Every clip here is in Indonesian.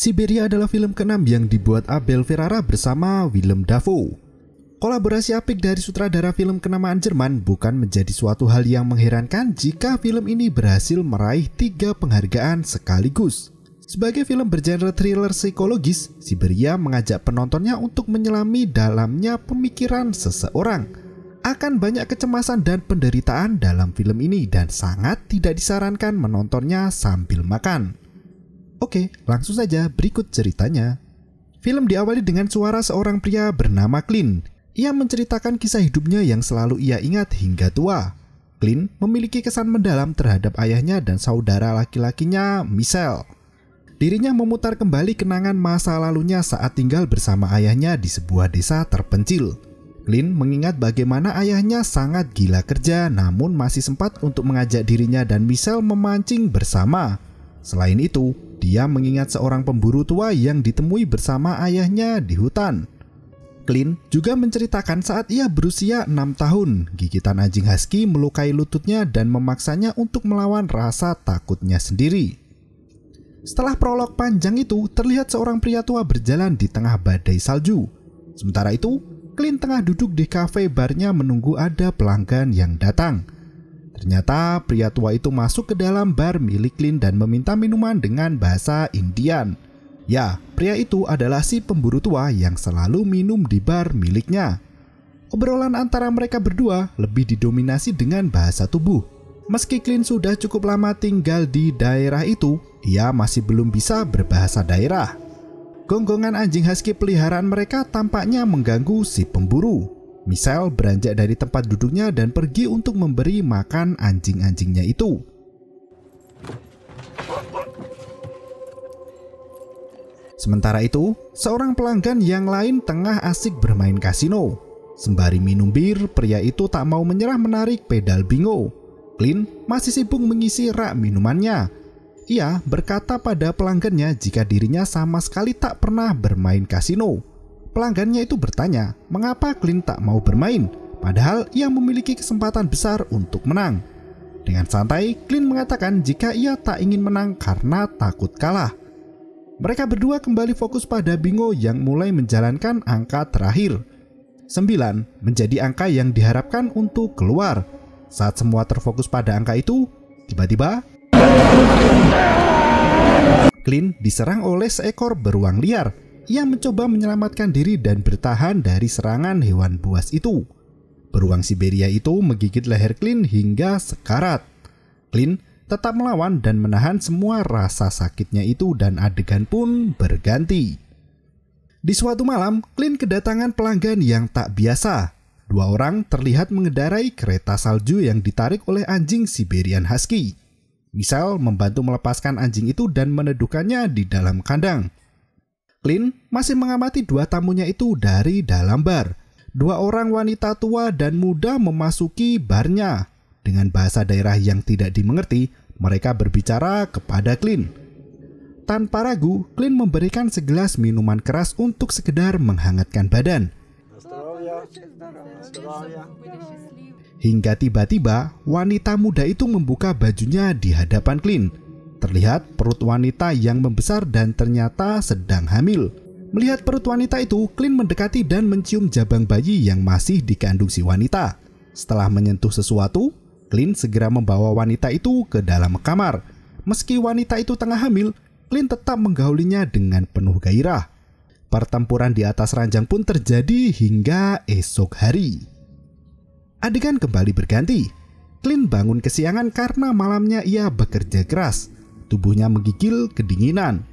Siberia adalah film ke-6 yang dibuat Abel Ferrara bersama Willem Dafoe. Kolaborasi apik dari sutradara film kenamaan Jerman bukan menjadi suatu hal yang mengherankan jika film ini berhasil meraih 3 penghargaan sekaligus. Sebagai film bergenre thriller psikologis, Siberia mengajak penontonnya untuk menyelami dalamnya pemikiran seseorang. Akan banyak kecemasan dan penderitaan dalam film ini dan sangat tidak disarankan menontonnya sambil makan. Oke, langsung saja berikut ceritanya. Film diawali dengan suara seorang pria bernama Clint. Ia menceritakan kisah hidupnya yang selalu ia ingat hingga tua. Clint memiliki kesan mendalam terhadap ayahnya dan saudara laki-lakinya, Michelle. Dirinya memutar kembali kenangan masa lalunya saat tinggal bersama ayahnya di sebuah desa terpencil. Clint mengingat bagaimana ayahnya sangat gila kerja namun masih sempat untuk mengajak dirinya dan Michelle memancing bersama. Selain itu, dia mengingat seorang pemburu tua yang ditemui bersama ayahnya di hutan. Clint juga menceritakan saat ia berusia 6 tahun, gigitan anjing husky melukai lututnya dan memaksanya untuk melawan rasa takutnya sendiri. Setelah prolog panjang itu, terlihat seorang pria tua berjalan di tengah badai salju. Sementara itu, Clint tengah duduk di kafe barnya menunggu ada pelanggan yang datang. Ternyata pria tua itu masuk ke dalam bar milik Clint dan meminta minuman dengan bahasa Indian. Ya, pria itu adalah si pemburu tua yang selalu minum di bar miliknya. Obrolan antara mereka berdua lebih didominasi dengan bahasa tubuh. Meski Clint sudah cukup lama tinggal di daerah itu, ia masih belum bisa berbahasa daerah. Gonggongan anjing husky peliharaan mereka tampaknya mengganggu si pemburu. Michelle beranjak dari tempat duduknya dan pergi untuk memberi makan anjing-anjingnya itu. Sementara itu, seorang pelanggan yang lain tengah asik bermain kasino. Sembari minum bir, pria itu tak mau menyerah menarik pedal bingo. Clint masih sibuk mengisi rak minumannya. Ia berkata pada pelanggannya jika dirinya sama sekali tak pernah bermain kasino. Pelanggannya itu bertanya, mengapa Clint tak mau bermain, padahal ia memiliki kesempatan besar untuk menang. Dengan santai, Clint mengatakan jika ia tak ingin menang karena takut kalah. Mereka berdua kembali fokus pada bingo yang mulai menjalankan angka terakhir. 9 menjadi angka yang diharapkan untuk keluar. Saat semua terfokus pada angka itu, tiba-tiba Clint diserang oleh seekor beruang liar. Ia mencoba menyelamatkan diri dan bertahan dari serangan hewan buas itu. Beruang Siberia itu menggigit leher Clint hingga sekarat. Clint tetap melawan dan menahan semua rasa sakitnya itu dan adegan pun berganti. Di suatu malam, Clint kedatangan pelanggan yang tak biasa. 2 orang terlihat mengendarai kereta salju yang ditarik oleh anjing Siberian Husky. Michelle membantu melepaskan anjing itu dan meneduhkannya di dalam kandang. Clint masih mengamati 2 tamunya itu dari dalam bar. 2 orang wanita tua dan muda memasuki barnya. Dengan bahasa daerah yang tidak dimengerti, mereka berbicara kepada Clint. Tanpa ragu, Clint memberikan segelas minuman keras untuk sekedar menghangatkan badan. Hingga tiba-tiba, wanita muda itu membuka bajunya di hadapan Clint. Terlihat perut wanita yang membesar dan ternyata sedang hamil. Melihat perut wanita itu, Clint mendekati dan mencium jabang bayi yang masih dikandung si wanita. Setelah menyentuh sesuatu, Clint segera membawa wanita itu ke dalam kamar. Meski wanita itu tengah hamil, Clint tetap menggaulinya dengan penuh gairah. Pertempuran di atas ranjang pun terjadi hingga esok hari. Adegan kembali berganti. Clint bangun kesiangan karena malamnya ia bekerja keras. Tubuhnya menggigil kedinginan.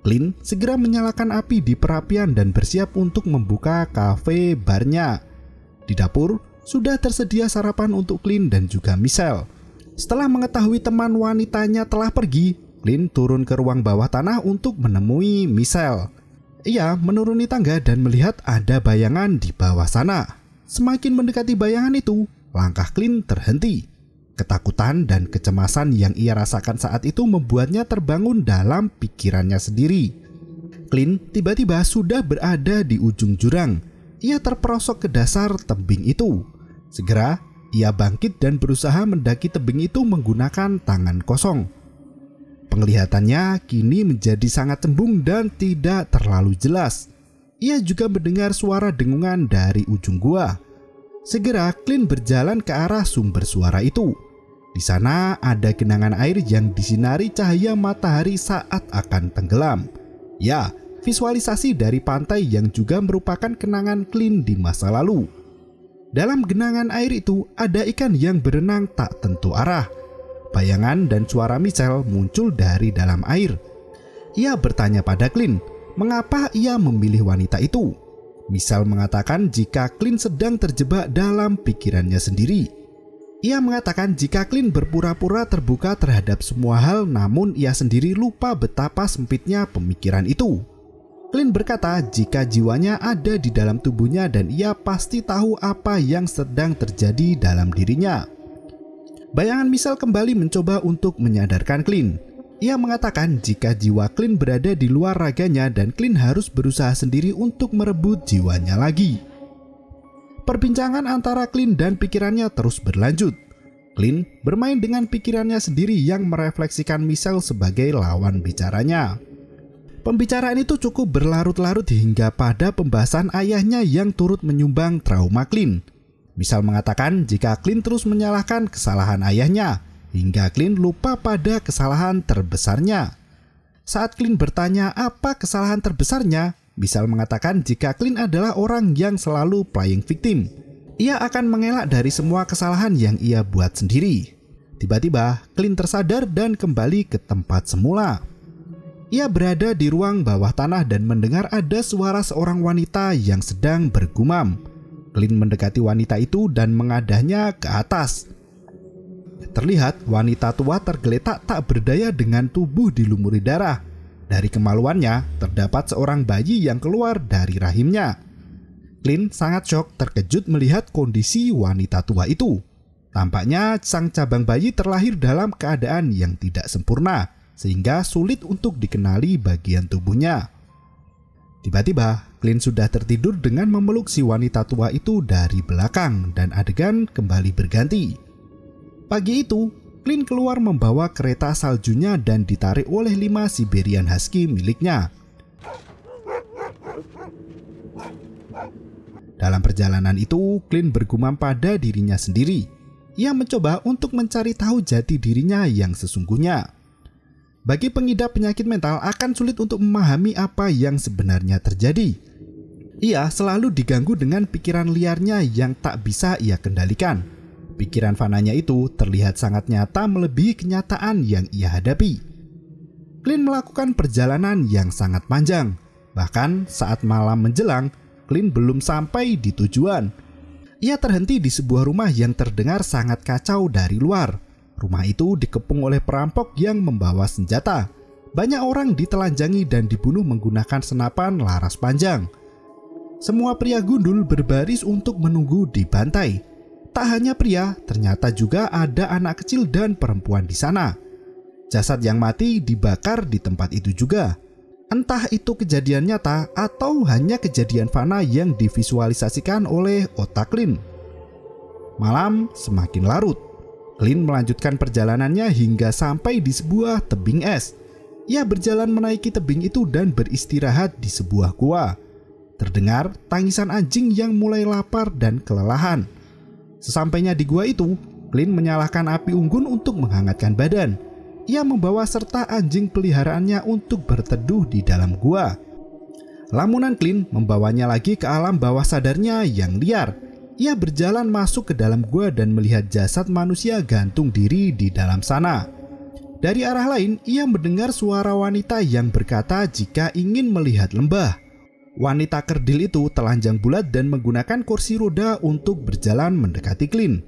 Clint segera menyalakan api di perapian dan bersiap untuk membuka kafe barnya. Di dapur, sudah tersedia sarapan untuk Clint dan juga Michelle. Setelah mengetahui teman wanitanya telah pergi, Clint turun ke ruang bawah tanah untuk menemui Michelle. Ia menuruni tangga dan melihat ada bayangan di bawah sana. Semakin mendekati bayangan itu, langkah Clint terhenti. Ketakutan dan kecemasan yang ia rasakan saat itu membuatnya terbangun dalam pikirannya sendiri. Clint tiba-tiba sudah berada di ujung jurang. Ia terperosok ke dasar tebing itu. Segera, ia bangkit dan berusaha mendaki tebing itu menggunakan tangan kosong. Penglihatannya kini menjadi sangat cembung dan tidak terlalu jelas. Ia juga mendengar suara dengungan dari ujung gua. Segera Clint berjalan ke arah sumber suara itu. Di sana ada genangan air yang disinari cahaya matahari saat akan tenggelam. Ya, visualisasi dari pantai yang juga merupakan kenangan Clint di masa lalu. Dalam genangan air itu ada ikan yang berenang tak tentu arah. Bayangan dan suara Michelle muncul dari dalam air. Ia bertanya pada Clint, mengapa ia memilih wanita itu? Michelle mengatakan jika Clint sedang terjebak dalam pikirannya sendiri. Ia mengatakan jika Clint berpura-pura terbuka terhadap semua hal, namun ia sendiri lupa betapa sempitnya pemikiran itu. Clint berkata jika jiwanya ada di dalam tubuhnya dan ia pasti tahu apa yang sedang terjadi dalam dirinya. Bayangan Michelle kembali mencoba untuk menyadarkan Clint. Ia mengatakan jika jiwa Clint berada di luar raganya dan Clint harus berusaha sendiri untuk merebut jiwanya lagi. Perbincangan antara Clint dan pikirannya terus berlanjut. Clint bermain dengan pikirannya sendiri yang merefleksikan Michelle sebagai lawan bicaranya. Pembicaraan itu cukup berlarut-larut hingga pada pembahasan ayahnya yang turut menyumbang trauma Clint. Michelle mengatakan jika Clint terus menyalahkan kesalahan ayahnya, hingga Clint lupa pada kesalahan terbesarnya. Saat Clint bertanya apa kesalahan terbesarnya, Michelle mengatakan jika Clint adalah orang yang selalu playing victim. Ia akan mengelak dari semua kesalahan yang ia buat sendiri. Tiba-tiba, Clint tersadar dan kembali ke tempat semula. Ia berada di ruang bawah tanah dan mendengar ada suara seorang wanita yang sedang bergumam. Clint mendekati wanita itu dan mengadahnya ke atas. Terlihat wanita tua tergeletak tak berdaya dengan tubuh dilumuri darah. Dari kemaluannya, terdapat seorang bayi yang keluar dari rahimnya. Clint sangat syok terkejut melihat kondisi wanita tua itu. Tampaknya sang cabang bayi terlahir dalam keadaan yang tidak sempurna, sehingga sulit untuk dikenali bagian tubuhnya. Tiba-tiba, Clint sudah tertidur dengan memeluk si wanita tua itu dari belakang dan adegan kembali berganti. Pagi itu, Clint keluar membawa kereta saljunya dan ditarik oleh 5 Siberian Husky miliknya. Dalam perjalanan itu, Clint bergumam pada dirinya sendiri. Ia mencoba untuk mencari tahu jati dirinya yang sesungguhnya. Bagi pengidap penyakit mental akan sulit untuk memahami apa yang sebenarnya terjadi. Ia selalu diganggu dengan pikiran liarnya yang tak bisa ia kendalikan. Pikiran fananya itu terlihat sangat nyata melebihi kenyataan yang ia hadapi. Clint melakukan perjalanan yang sangat panjang. Bahkan saat malam menjelang, Clint belum sampai di tujuan. Ia terhenti di sebuah rumah yang terdengar sangat kacau dari luar. Rumah itu dikepung oleh perampok yang membawa senjata. Banyak orang ditelanjangi dan dibunuh menggunakan senapan laras panjang. Semua pria gundul berbaris untuk menunggu dibantai. Tak hanya pria, ternyata juga ada anak kecil dan perempuan di sana. Jasad yang mati dibakar di tempat itu juga. Entah itu kejadian nyata atau hanya kejadian fana yang divisualisasikan oleh otak Clint. Malam semakin larut. Clint melanjutkan perjalanannya hingga sampai di sebuah tebing es. Ia berjalan menaiki tebing itu dan beristirahat di sebuah gua. Terdengar tangisan anjing yang mulai lapar dan kelelahan. Sesampainya di gua itu, Clint menyalakan api unggun untuk menghangatkan badan. Ia membawa serta anjing peliharaannya untuk berteduh di dalam gua. Lamunan Clint membawanya lagi ke alam bawah sadarnya yang liar. Ia berjalan masuk ke dalam gua dan melihat jasad manusia gantung diri di dalam sana. Dari arah lain, ia mendengar suara wanita yang berkata jika ingin melihat lembah. Wanita kerdil itu telanjang bulat dan menggunakan kursi roda untuk berjalan mendekati Clint.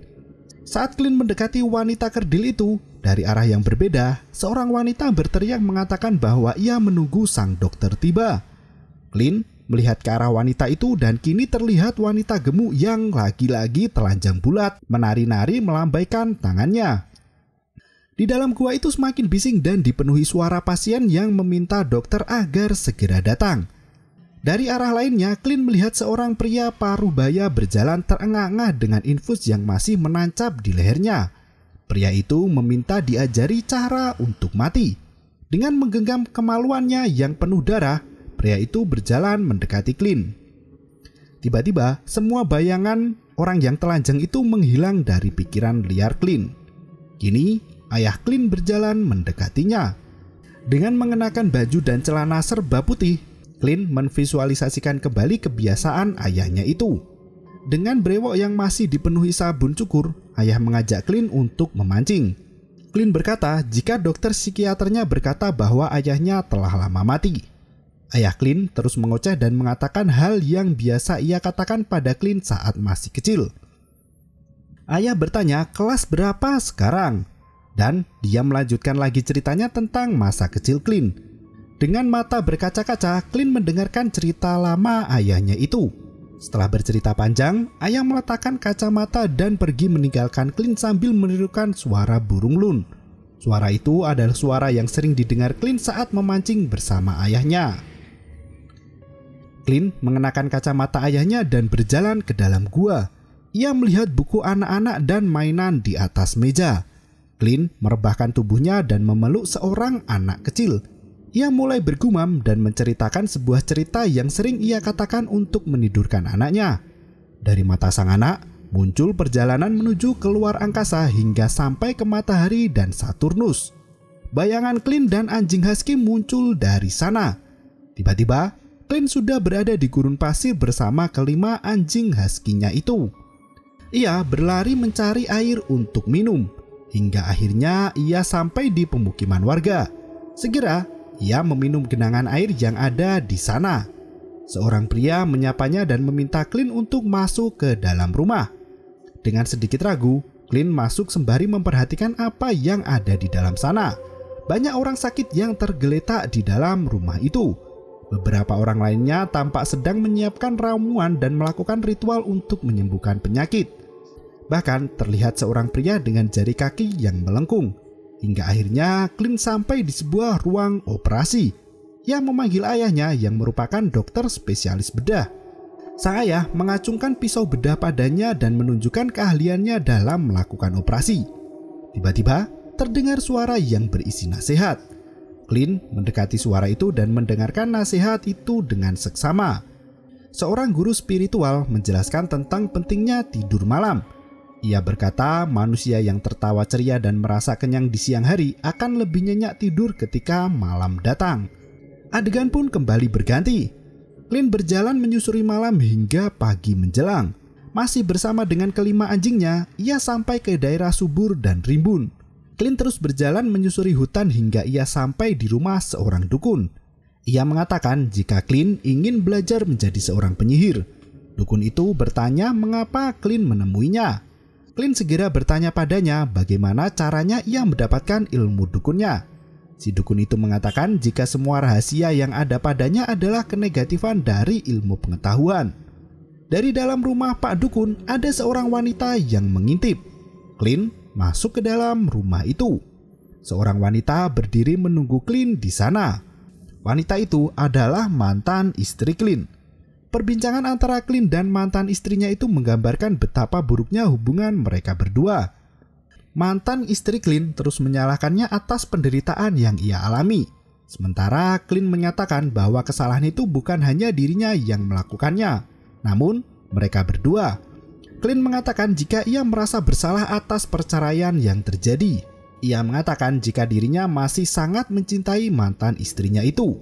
Saat Clint mendekati wanita kerdil itu, dari arah yang berbeda, seorang wanita berteriak mengatakan bahwa ia menunggu sang dokter tiba. Clint melihat ke arah wanita itu dan kini terlihat wanita gemuk yang lagi-lagi telanjang bulat menari-nari melambaikan tangannya. Di dalam gua itu semakin bising dan dipenuhi suara pasien yang meminta dokter agar segera datang. Dari arah lainnya, Clint melihat seorang pria paruh baya berjalan terengah-engah dengan infus yang masih menancap di lehernya. Pria itu meminta diajari cara untuk mati. Dengan menggenggam kemaluannya yang penuh darah, pria itu berjalan mendekati Clint. Tiba-tiba, semua bayangan orang yang telanjang itu menghilang dari pikiran liar Clint. Kini, ayah Clint berjalan mendekatinya. Dengan mengenakan baju dan celana serba putih, Clint memvisualisasikan kembali kebiasaan ayahnya itu. Dengan brewok yang masih dipenuhi sabun cukur, ayah mengajak Clint untuk memancing. Clint berkata jika dokter psikiaternya berkata bahwa ayahnya telah lama mati. Ayah Clint terus mengoceh dan mengatakan hal yang biasa ia katakan pada Clint saat masih kecil. Ayah bertanya kelas berapa sekarang? Dan dia melanjutkan lagi ceritanya tentang masa kecil Clint. Dengan mata berkaca-kaca, Clint mendengarkan cerita lama ayahnya itu. Setelah bercerita panjang, ayah meletakkan kacamata dan pergi meninggalkan Clint sambil menirukan suara burung loon. Suara itu adalah suara yang sering didengar Clint saat memancing bersama ayahnya. Clint mengenakan kacamata ayahnya dan berjalan ke dalam gua. Ia melihat buku anak-anak dan mainan di atas meja. Clint merebahkan tubuhnya dan memeluk seorang anak kecil. Ia mulai bergumam dan menceritakan sebuah cerita yang sering ia katakan untuk menidurkan anaknya. Dari mata sang anak, muncul perjalanan menuju keluar angkasa hingga sampai ke matahari dan Saturnus. Bayangan Clint dan anjing husky muncul dari sana. Tiba-tiba, Clint sudah berada di gurun pasir bersama kelima anjing husky-nya itu. Ia berlari mencari air untuk minum. Hingga akhirnya ia sampai di pemukiman warga. Segera ia meminum genangan air yang ada di sana. Seorang pria menyapanya dan meminta Clint untuk masuk ke dalam rumah. Dengan sedikit ragu, Clint masuk sembari memperhatikan apa yang ada di dalam sana. Banyak orang sakit yang tergeletak di dalam rumah itu. Beberapa orang lainnya tampak sedang menyiapkan ramuan dan melakukan ritual untuk menyembuhkan penyakit. Bahkan terlihat seorang pria dengan jari kaki yang melengkung. Hingga akhirnya Clint sampai di sebuah ruang operasi. Ia memanggil ayahnya yang merupakan dokter spesialis bedah. Sang ayah mengacungkan pisau bedah padanya dan menunjukkan keahliannya dalam melakukan operasi. Tiba-tiba terdengar suara yang berisi nasihat. Clint mendekati suara itu dan mendengarkan nasihat itu dengan seksama. Seorang guru spiritual menjelaskan tentang pentingnya tidur malam. Ia berkata manusia yang tertawa ceria dan merasa kenyang di siang hari akan lebih nyenyak tidur ketika malam datang. Adegan pun kembali berganti. Clint berjalan menyusuri malam hingga pagi menjelang. Masih bersama dengan kelima anjingnya, ia sampai ke daerah subur dan rimbun. Clint terus berjalan menyusuri hutan hingga ia sampai di rumah seorang dukun. Ia mengatakan jika Clint ingin belajar menjadi seorang penyihir. Dukun itu bertanya mengapa Clint menemuinya. Clint segera bertanya padanya bagaimana caranya ia mendapatkan ilmu dukunnya. Si dukun itu mengatakan jika semua rahasia yang ada padanya adalah kenegatifan dari ilmu pengetahuan. Dari dalam rumah Pak Dukun ada seorang wanita yang mengintip. Clint masuk ke dalam rumah itu. Seorang wanita berdiri menunggu Clint di sana. Wanita itu adalah mantan istri Clint. Perbincangan antara Clint dan mantan istrinya itu menggambarkan betapa buruknya hubungan mereka berdua. Mantan istri Clint terus menyalahkannya atas penderitaan yang ia alami. Sementara Clint menyatakan bahwa kesalahan itu bukan hanya dirinya yang melakukannya, namun mereka berdua. Clint mengatakan jika ia merasa bersalah atas perceraian yang terjadi. Ia mengatakan jika dirinya masih sangat mencintai mantan istrinya itu.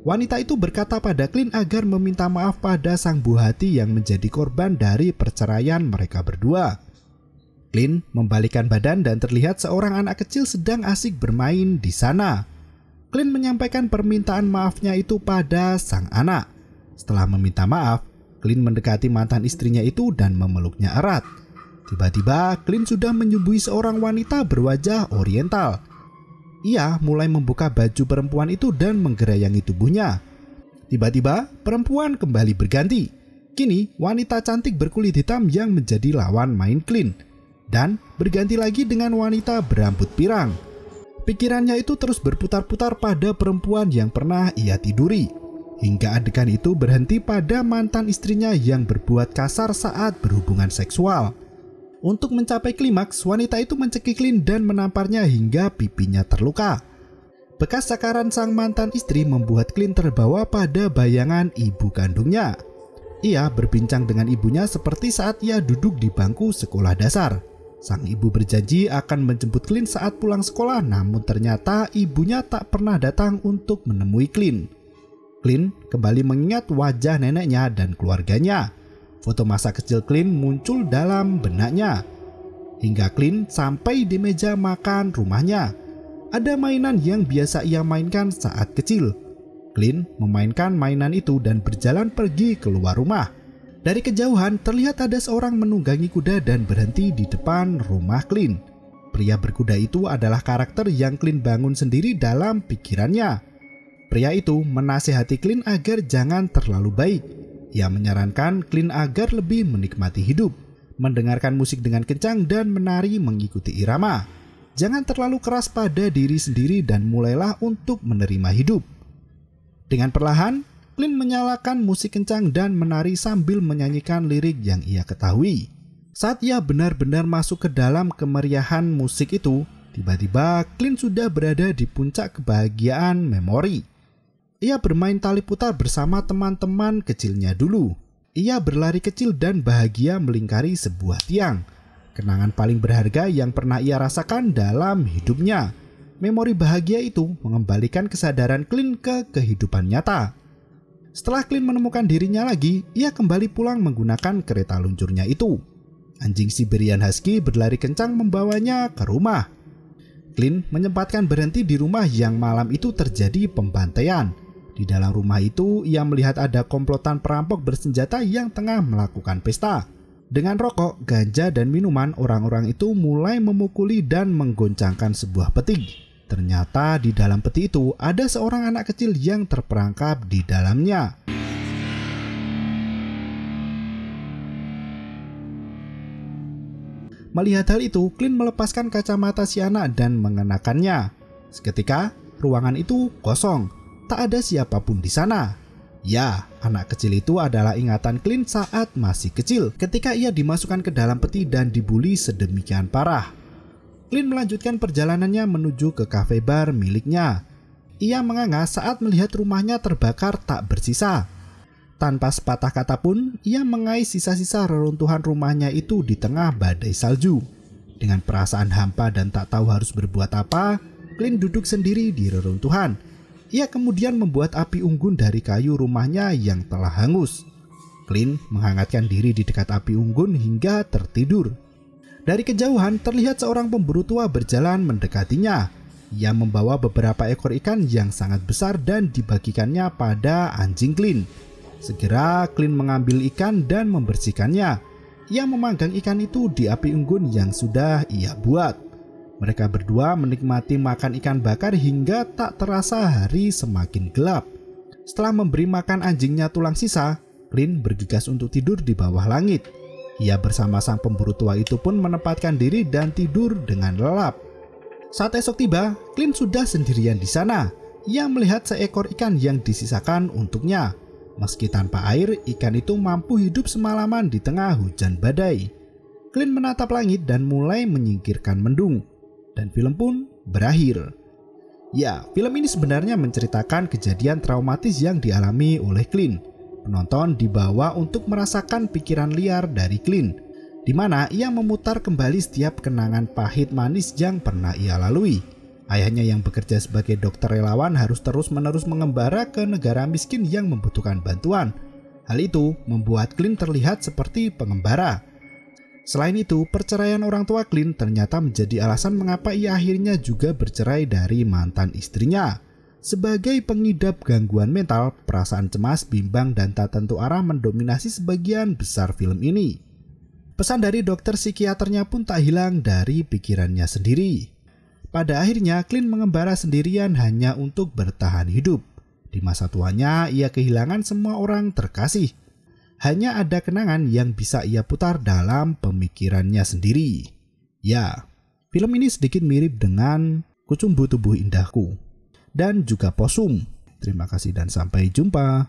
Wanita itu berkata pada Clint agar meminta maaf pada sang buah hati yang menjadi korban dari perceraian mereka berdua. Clint membalikkan badan dan terlihat seorang anak kecil sedang asik bermain di sana. Clint menyampaikan permintaan maafnya itu pada sang anak. Setelah meminta maaf, Clint mendekati mantan istrinya itu dan memeluknya erat. Tiba-tiba Clint sudah menyubui seorang wanita berwajah oriental. Ia mulai membuka baju perempuan itu dan menggerayangi tubuhnya. Tiba-tiba perempuan kembali berganti. Kini wanita cantik berkulit hitam yang menjadi lawan main Clint. Dan berganti lagi dengan wanita berambut pirang. Pikirannya itu terus berputar-putar pada perempuan yang pernah ia tiduri. Hingga adegan itu berhenti pada mantan istrinya yang berbuat kasar saat berhubungan seksual. Untuk mencapai klimaks, wanita itu mencekik Clint dan menamparnya hingga pipinya terluka. Bekas cakaran sang mantan istri membuat Clint terbawa pada bayangan ibu kandungnya. Ia berbincang dengan ibunya seperti saat ia duduk di bangku sekolah dasar. Sang ibu berjanji akan menjemput Clint saat pulang sekolah, namun ternyata ibunya tak pernah datang untuk menemui Clint. Clint kembali mengingat wajah neneknya dan keluarganya. Foto masa kecil Clint muncul dalam benaknya. Hingga Clint sampai di meja makan rumahnya. Ada mainan yang biasa ia mainkan saat kecil. Clint memainkan mainan itu dan berjalan pergi keluar rumah. Dari kejauhan terlihat ada seorang menunggangi kuda dan berhenti di depan rumah Clint. Pria berkuda itu adalah karakter yang Clint bangun sendiri dalam pikirannya. Pria itu menasihati Clint agar jangan terlalu baik. Ia menyarankan Clint agar lebih menikmati hidup, mendengarkan musik dengan kencang dan menari mengikuti irama. Jangan terlalu keras pada diri sendiri dan mulailah untuk menerima hidup. Dengan perlahan, Clint menyalakan musik kencang dan menari sambil menyanyikan lirik yang ia ketahui. Saat ia benar-benar masuk ke dalam kemeriahan musik itu, tiba-tiba Clint sudah berada di puncak kebahagiaan memori. Ia bermain tali putar bersama teman-teman kecilnya dulu. Ia berlari kecil dan bahagia melingkari sebuah tiang. Kenangan paling berharga yang pernah ia rasakan dalam hidupnya. Memori bahagia itu mengembalikan kesadaran Clint ke kehidupan nyata. Setelah Clint menemukan dirinya lagi, ia kembali pulang menggunakan kereta luncurnya itu. Anjing Siberian Husky berlari kencang membawanya ke rumah. Clint menyempatkan berhenti di rumah yang malam itu terjadi pembantaian. Di dalam rumah itu, ia melihat ada komplotan perampok bersenjata yang tengah melakukan pesta. Dengan rokok, ganja, dan minuman, orang-orang itu mulai memukuli dan menggoncangkan sebuah peti. Ternyata di dalam peti itu ada seorang anak kecil yang terperangkap di dalamnya. Melihat hal itu, Clint melepaskan kacamata si anak dan mengenakannya. Seketika, ruangan itu kosong. Tak ada siapapun di sana. Ya, anak kecil itu adalah ingatan Clint saat masih kecil, ketika ia dimasukkan ke dalam peti dan dibuli sedemikian parah. Clint melanjutkan perjalanannya menuju ke kafe bar miliknya. Ia menganga saat melihat rumahnya terbakar tak bersisa. Tanpa sepatah kata pun, ia mengais sisa-sisa reruntuhan rumahnya itu di tengah badai salju. Dengan perasaan hampa dan tak tahu harus berbuat apa, Clint duduk sendiri di reruntuhan. Ia kemudian membuat api unggun dari kayu rumahnya yang telah hangus. Clint menghangatkan diri di dekat api unggun hingga tertidur. Dari kejauhan terlihat seorang pemburu tua berjalan mendekatinya. Ia membawa beberapa ekor ikan yang sangat besar dan dibagikannya pada anjing Clint. Segera Clint mengambil ikan dan membersihkannya. Ia memanggang ikan itu di api unggun yang sudah ia buat. Mereka berdua menikmati makan ikan bakar hingga tak terasa hari semakin gelap. Setelah memberi makan anjingnya tulang sisa, Clint bergegas untuk tidur di bawah langit. Ia bersama sang pemburu tua itu pun menempatkan diri dan tidur dengan lelap. Saat esok tiba, Clint sudah sendirian di sana. Ia melihat seekor ikan yang disisakan untuknya. Meski tanpa air, ikan itu mampu hidup semalaman di tengah hujan badai. Clint menatap langit dan mulai menyingkirkan mendung. Dan film pun berakhir. Ya, film ini sebenarnya menceritakan kejadian traumatis yang dialami oleh Clint. Penonton dibawa untuk merasakan pikiran liar dari Clint, di mana ia memutar kembali setiap kenangan pahit manis yang pernah ia lalui. Ayahnya yang bekerja sebagai dokter relawan harus terus-menerus mengembara ke negara miskin yang membutuhkan bantuan. Hal itu membuat Clint terlihat seperti pengembara. Selain itu, perceraian orang tua Clint ternyata menjadi alasan mengapa ia akhirnya juga bercerai dari mantan istrinya. Sebagai pengidap gangguan mental, perasaan cemas, bimbang, dan tak tentu arah mendominasi sebagian besar film ini. Pesan dari dokter psikiaternya pun tak hilang dari pikirannya sendiri. Pada akhirnya, Clint mengembara sendirian hanya untuk bertahan hidup. Di masa tuanya, ia kehilangan semua orang terkasih. Hanya ada kenangan yang bisa ia putar dalam pemikirannya sendiri. Ya, film ini sedikit mirip dengan Kucumbu Tubuh Indahku dan juga Possum. Terima kasih dan sampai jumpa.